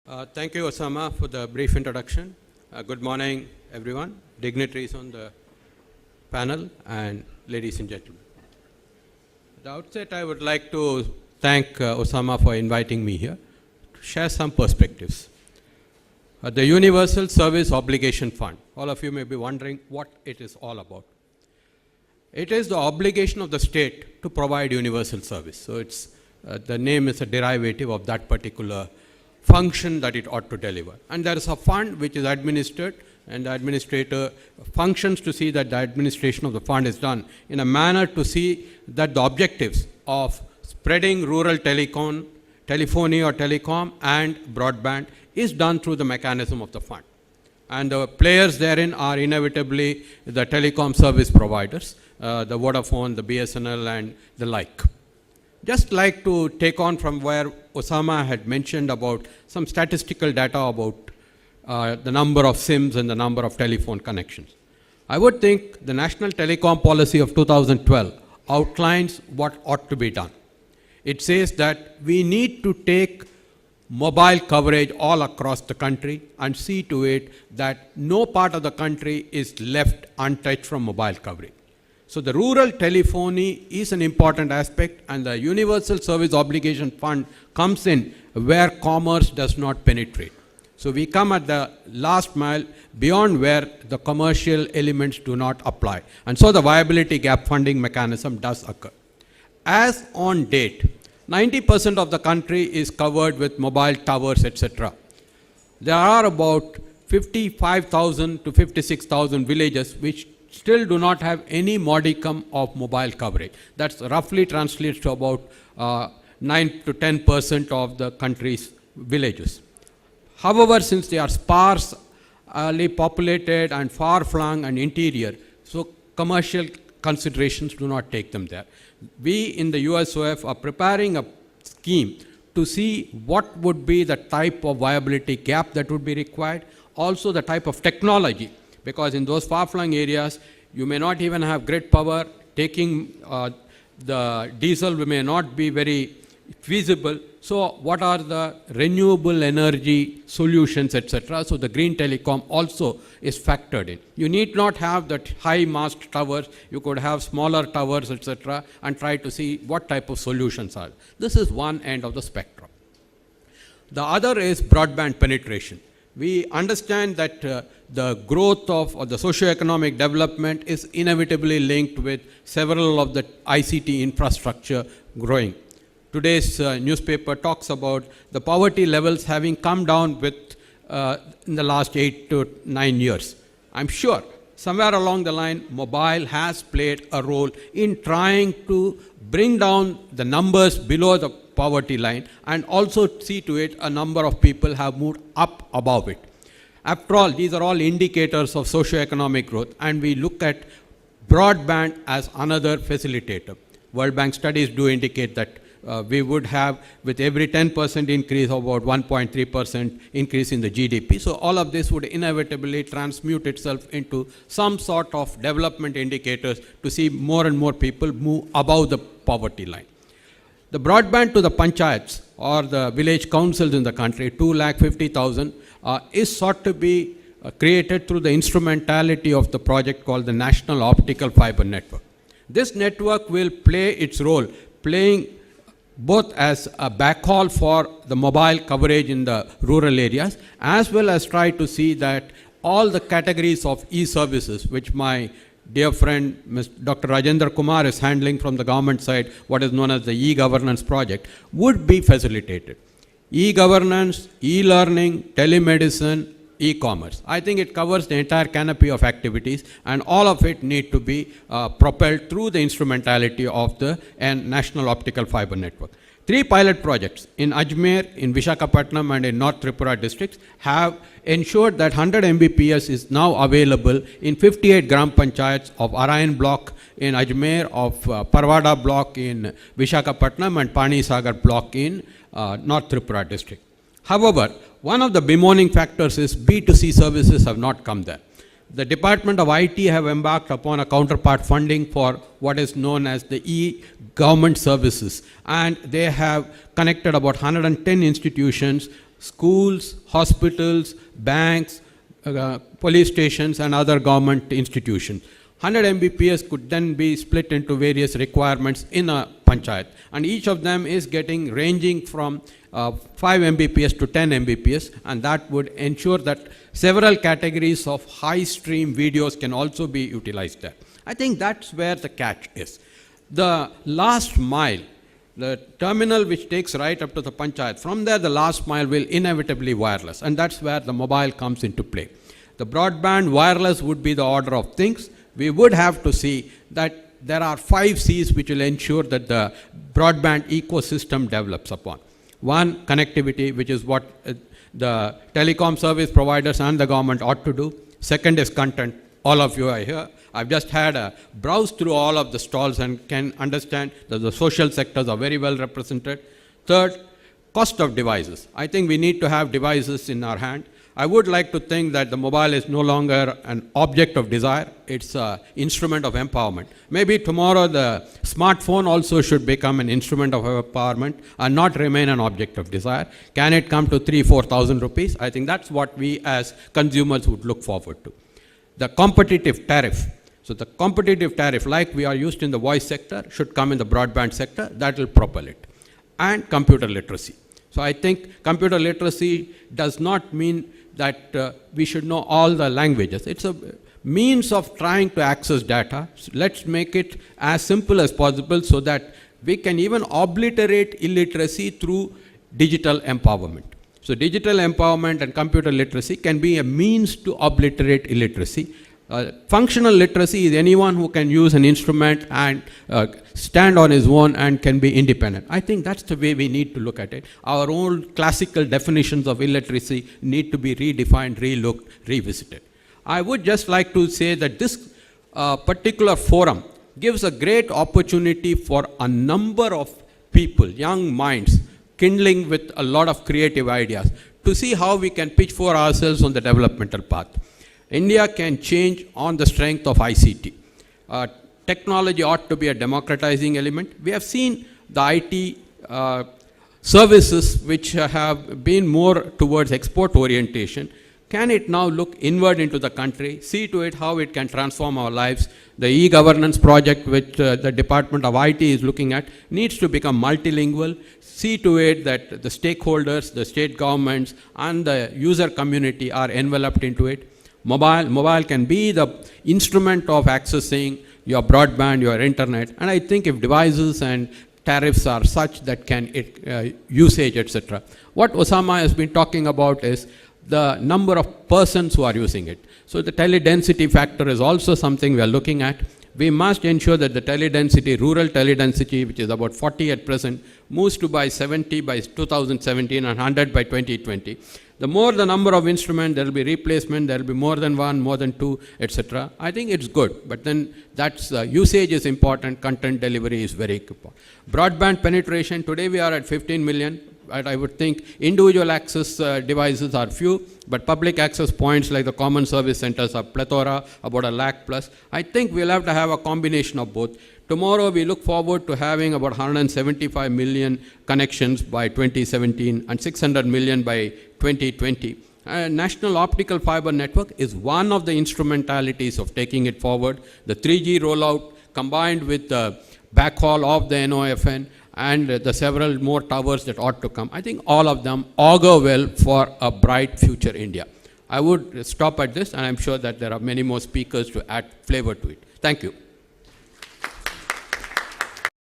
Thank you, Osama, for the brief introduction. Good morning, everyone, dignitaries on the panel, and ladies and gentlemen. At the outset, I would like to thank Osama for inviting me here to share some perspectives. The Universal Service Obligation Fund. All of you may be wondering what it is all about. It is the obligation of the state to provide universal service. So it's, the name is a derivative of that particular function that it ought to deliver. And there is a fund which is administered, and the administrator functions to see that the administration of the fund is done in a manner to see that the objectives of spreading rural telephony or telecom and broadband is done through the mechanism of the fund. And the players therein are inevitably the telecom service providers, the Vodafone, the BSNL, and the like. Just like to take on from where Osama had mentioned about some statistical data about the number of SIMs and the number of telephone connections. I would think the National Telecom Policy of 2012 outlines what ought to be done. It says that we need to take mobile coverage all across the country and see to it that no part of the country is left untouched from mobile coverage. So the rural telephony is an important aspect, and the Universal Service Obligation Fund comes in where commerce does not penetrate. So we come at the last mile beyond where the commercial elements do not apply. And so the viability gap funding mechanism does occur. As on date, 90% of the country is covered with mobile towers, etc. There are about 55,000 to 56,000 villages which still do not have any modicum of mobile coverage. That roughly translates to about 9 to 10% of the country's villages. However, since they are sparsely populated and far-flung and interior, so commercial considerations do not take them there. We in the USOF are preparing a scheme to see what would be the type of viability gap that would be required, also the type of technology, because in those far-flung areas, you may not even have grid power. Taking the diesel may not be very feasible. So what are the renewable energy solutions, etc.? So the green telecom also is factored in. You need not have that high mast towers. You could have smaller towers, etc., and try to see what type of solutions are. This is one end of the spectrum. The other is broadband penetration. We understand that the growth of or the socio-economic development is inevitably linked with several of the ICT infrastructure growing. Today's newspaper talks about the poverty levels having come down with in the last 8 to 9 years. I'm sure somewhere along the line, mobile has played a role in trying to bring down the numbers below the poverty line, and also see to it a number of people have moved up above it. After all, these are all indicators of socio-economic growth, and we look at broadband as another facilitator. World Bank studies do indicate that we would have, with every 10% increase, about 1.3% increase in the GDP. So all of this would inevitably transmute itself into some sort of development indicators to see more and more people move above the poverty line. The broadband to the panchayats or the village councils in the country, 250,000, is sought to be created through the instrumentality of the project called the National Optical Fiber Network. This network will play its role, playing both as a backhaul for the mobile coverage in the rural areas, as well as try to see that all the categories of e-services, which my dear friend Dr. Rajendra Kumar is handling from the government side, what is known as the e-governance project, would be facilitated. E-governance, e-learning, telemedicine, e-commerce. I think it covers the entire canopy of activities, and all of it need to be propelled through the instrumentality of the National Optical Fiber Network. 3 pilot projects in Ajmer, in Visakhapatnam, and in North Tripura districts have ensured that 100 Mbps is now available in 58 Gram Panchayats of Arayan block in Ajmer, of Parwada block in Visakhapatnam, and Pani Sagar block in North Tripura district. However, one of the bemoaning factors is B2C services have not come there. The Department of IT have embarked upon a counterpart funding for what is known as the e-government services, and they have connected about 110 institutions schools, hospitals, banks, police stations and other government institutions. 100 Mbps could then be split into various requirements in a panchayat, and each of them is getting ranging from 5 Mbps to 10 Mbps, and that would ensure that several categories of high stream videos can also be utilized there. I think that's where the catch is. The last mile, the terminal which takes right up to the panchayat, from there the last mile will inevitably wireless, and that's where the mobile comes into play. The broadband wireless would be the order of things. We would have to see that there are 5 C's which will ensure that the broadband ecosystem develops upon. One, connectivity, which is what the telecom service providers and the government ought to do. Second is content. All of you are here. I've just had a browse through all of the stalls and can understand that the social sectors are very well represented. Third, cost of devices. I think we need to have devices in our hand. I would like to think that the mobile is no longer an object of desire. It's an instrument of empowerment. Maybe tomorrow the smartphone also should become an instrument of empowerment and not remain an object of desire. Can it come to 3,000-4,000 rupees? I think that's what we as consumers would look forward to. The competitive tariff. So the competitive tariff, like we are used in the voice sector, should come in the broadband sector. That will propel it. And computer literacy. So I think computer literacy does not mean that we should know all the languages. It's a means of trying to access data. So let's make it as simple as possible so that we can even obliterate illiteracy through digital empowerment. So digital empowerment and computer literacy can be a means to obliterate illiteracy. Functional literacy is anyone who can use an instrument and stand on his own and can be independent. I think that's the way we need to look at it. Our old classical definitions of illiteracy need to be redefined, relooked, revisited. I would just like to say that this particular forum gives a great opportunity for a number of people, young minds, kindling with a lot of creative ideas, to see how we can pitch for ourselves on the developmental path. India can change on the strength of ICT. Technology ought to be a democratizing element. We have seen the IT services which have been more towards export orientation. Can it now look inward into the country, see to it how it can transform our lives? The e-governance project which the Department of IT is looking at needs to become multilingual. See to it that the stakeholders, the state governments and the user community are enveloped into it. Mobile can be the instrument of accessing your broadband, your internet, and I think if devices and tariffs are such that can usage, etc. What Osama has been talking about is the number of persons who are using it. So the teledensity factor is also something we are looking at. We must ensure that the teledensity, rural teledensity, which is about 40 at present, moves to by 70 by 2017 and 100 by 2020. The more the number of instruments, there will be replacement, there will be more than one, more than two, etc. I think it's good, but then that's usage is important, content delivery is very important. Broadband penetration, today we are at 15 million. I would think individual access devices are few, but public access points like the common service centers are plethora, about 1 lakh plus. I think we'll have to have a combination of both. Tomorrow we look forward to having about 175 million connections by 2017 and 600 million by 2020. National Optical Fiber Network is one of the instrumentalities of taking it forward. The 3G rollout combined with the backhaul of the NOFN and the several more towers that ought to come, I think all of them augur well for a bright future India. I would stop at this, and I'm sure that there are many more speakers to add flavor to it. Thank you.